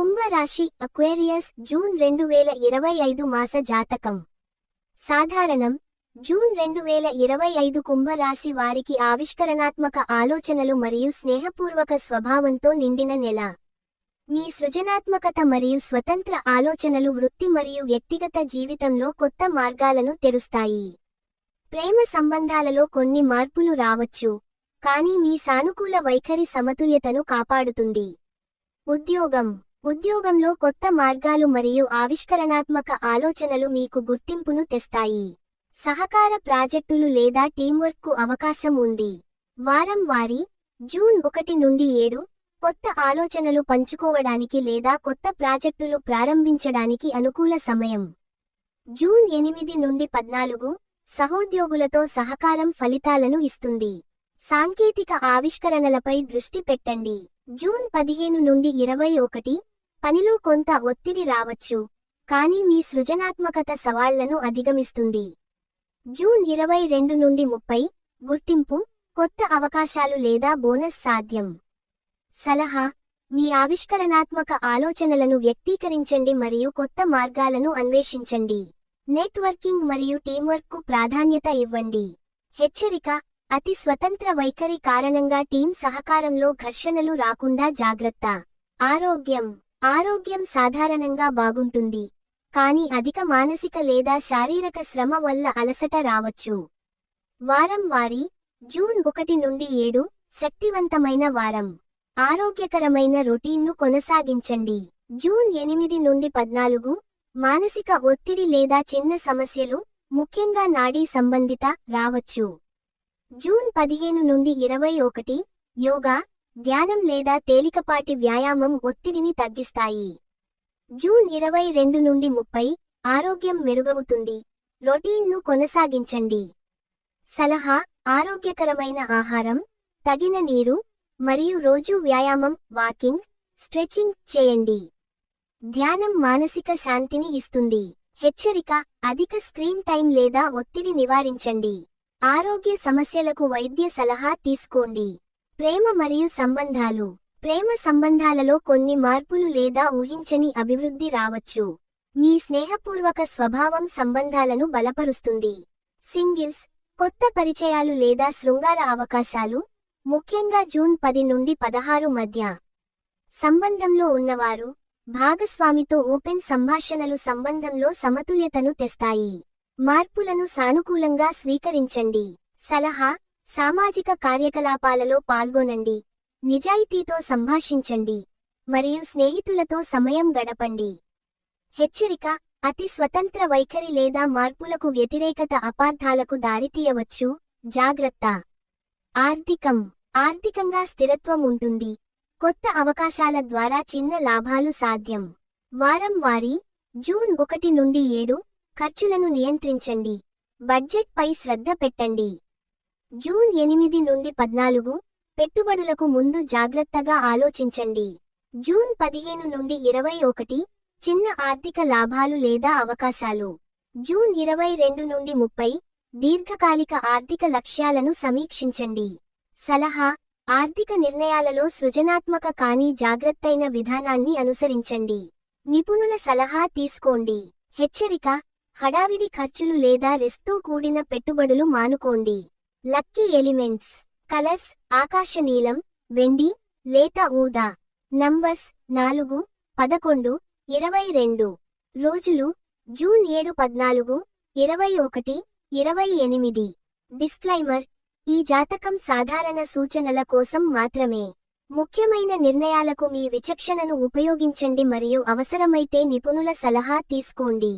కుంభరాశి Aquarius June 2025 మాస జాతకం. సాధారణం జూన్ 2025 కుంభరాశి వారికి ఆవిష్కరణాత్మక ఆలోచనలు మరియు స్నేహపూర్వక స్వభావంతో నిండిన నెల. మీ సృజనాత్మకత మరియు స్వతంత్ర ఆలోచనలు వృత్తి మరియు వ్యక్తిగత జీవితంలో కొత్త మార్గాలను తెరుస్తాయి. ప్రేమ సంబంధాలలో కొన్ని మార్పులు రావచ్చు, కానీ మీ సానుకూల వైఖరి సమతుల్యతను కాపాడుతుంది. ఉద్యోగంలో కొత్త మార్గాలు మరియు ఆవిష్కరణాత్మక ఆలోచనలు మీకు గుర్తింపును తెస్తాయి. సహకార ప్రాజెక్టులు లేదా టీంవర్క్కు అవకాశం ఉంది. వారం వారీ జూన్ 1 నుండి 7 కొత్త ఆలోచనలు పంచుకోవడానికి లేదా కొత్త ప్రాజెక్టులు ప్రారంభించడానికి అనుకూల సమయం. జూన్ 8 నుండి 14 సహోద్యోగులతో సహకారం ఫలితాలను ఇస్తుంది. సాంకేతిక ఆవిష్కరణలపై దృష్టి పెట్టండి. జూన్ 15 నుండి 21 పనిలో కొంత ఒత్తిడి రావచ్చు, కానీ మీ సృజనాత్మకత సవాళ్లను అధిగమిస్తుంది. జూన్ 22 నుండి 30 గుర్తింపు, కొత్త అవకాశాలు లేదా బోనస్ సాధ్యం. సలహా: మీ ఆవిష్కరణాత్మక ఆలోచనలను వ్యక్తీకరించండి మరియు కొత్త మార్గాలను అన్వేషించండి. నెట్వర్కింగ్ మరియు టీంవర్క్కు ప్రాధాన్యత ఇవ్వండి. హెచ్చరిక: అతి స్వతంత్ర వైఖరి కారణంగా టీం సహకారంలో ఘర్షణలు రాకుండా జాగ్రత్త. ఆరోగ్యం సాధారణంగా బాగుంటుంది, కానీ అధిక మానసిక లేదా శారీరక శ్రమ వల్ల అలసట రావచ్చు. వారం వారీ జూన్ 1 నుండి 7 శక్తివంతమైన వారం. ఆరోగ్యకరమైన రొటీన్ను కొనసాగించండి. జూన్ 8 నుండి 14 మానసిక ఒత్తిడి లేదా చిన్న సమస్యలు, ముఖ్యంగా నాడీ సంబంధిత, రావచ్చు. జూన్ 15 నుండి 21 యోగా, ధ్యానం లేదా తేలికపాటి వ్యాయామం ఒత్తిడిని తగ్గిస్తాయి. జూన్ 22 నుండి 30 ఆరోగ్యం మెరుగవుతుంది. రొటీన్ను కొనసాగించండి. సలహా: ఆరోగ్యకరమైన ఆహారం, తగిన నీరు, మరియు రోజూ వ్యాయామం వాకింగ్, స్ట్రెచింగ్ చేయండి. ధ్యానం మానసిక శాంతిని ఇస్తుంది. హెచ్చరిక: అధిక స్క్రీన్ టైం లేదా ఒత్తిడి నివారించండి. ఆరోగ్య సమస్యలకు వైద్య సలహా తీసుకోండి. ప్రేమ మరియు సంబంధాలు. ప్రేమ సంబంధాలలో కొన్ని మార్పులు లేదా ఊహించని అభివృద్ధి రావచ్చు. మీ స్నేహపూర్వక స్వభావం సంబంధాలను బలపరుస్తుంది. సింగిల్స్, కొత్త పరిచయాలు లేదా శృంగార అవకాశాలు, ముఖ్యంగా జూన్ 10 నుండి 16 మధ్య. సంబంధంలో ఉన్నవారు, భాగస్వామితో ఓపెన్ సంభాషణలు సంబంధంలో సమతుల్యతను తెస్తాయి. మార్పులను సానుకూలంగా స్వీకరించండి. సలహా: సామాజిక కార్యకలాపాలలో పాల్గొనండి, నిజాయితీతో సంభాషించండి, మరియు స్నేహితులతో సమయం గడపండి. హెచ్చరిక: అతి స్వతంత్ర వైఖరి లేదా మార్పులకు వ్యతిరేకత అపార్థాలకు దారితీయవచ్చు, జాగ్రత్త. ఆర్థికంగా స్థిరత్వం ఉంటుంది. కొత్త అవకాశాల ద్వారా చిన్న లాభాలు సాధ్యం. వారం వారీ జూన్ 1 నుండి 7 ఖర్చులను నియంత్రించండి, బడ్జెట్పై శ్రద్ధ పెట్టండి. జూన్ 8 నుండి 14 పెట్టుబడులకు ముందు జాగ్రత్తగా ఆలోచించండి. జూన్ 15 నుండి 21 చిన్న ఆర్థిక లాభాలు లేదా అవకాశాలు. జూన్ 22 నుండి 30 దీర్ఘకాలిక ఆర్థిక లక్ష్యాలను సమీక్షించండి. సలహా: ఆర్థిక నిర్ణయాలలో సృజనాత్మక కానీ జాగ్రత్తైన విధానాన్ని అనుసరించండి. నిపుణుల సలహా తీసుకోండి. హెచ్చరిక: హడావిడి ఖర్చులు లేదా రిస్క్తో కూడిన పెట్టుబడులు మానుకోండి. లక్కీ ఎలిమెంట్స్, కలర్స్ ఆకాశ నీలం, వెండి, లేత ఊదా. నంబర్స్ 4, 11, 22. రోజులు జూన్ 7, 14, 21, 28. డిస్క్లైమర్: ఈ జాతకం సాధారణ సూచనల కోసం మాత్రమే. ముఖ్యమైన నిర్ణయాలకు మీ విచక్షణను ఉపయోగించండి మరియు అవసరమైతే నిపుణుల సలహా తీసుకోండి.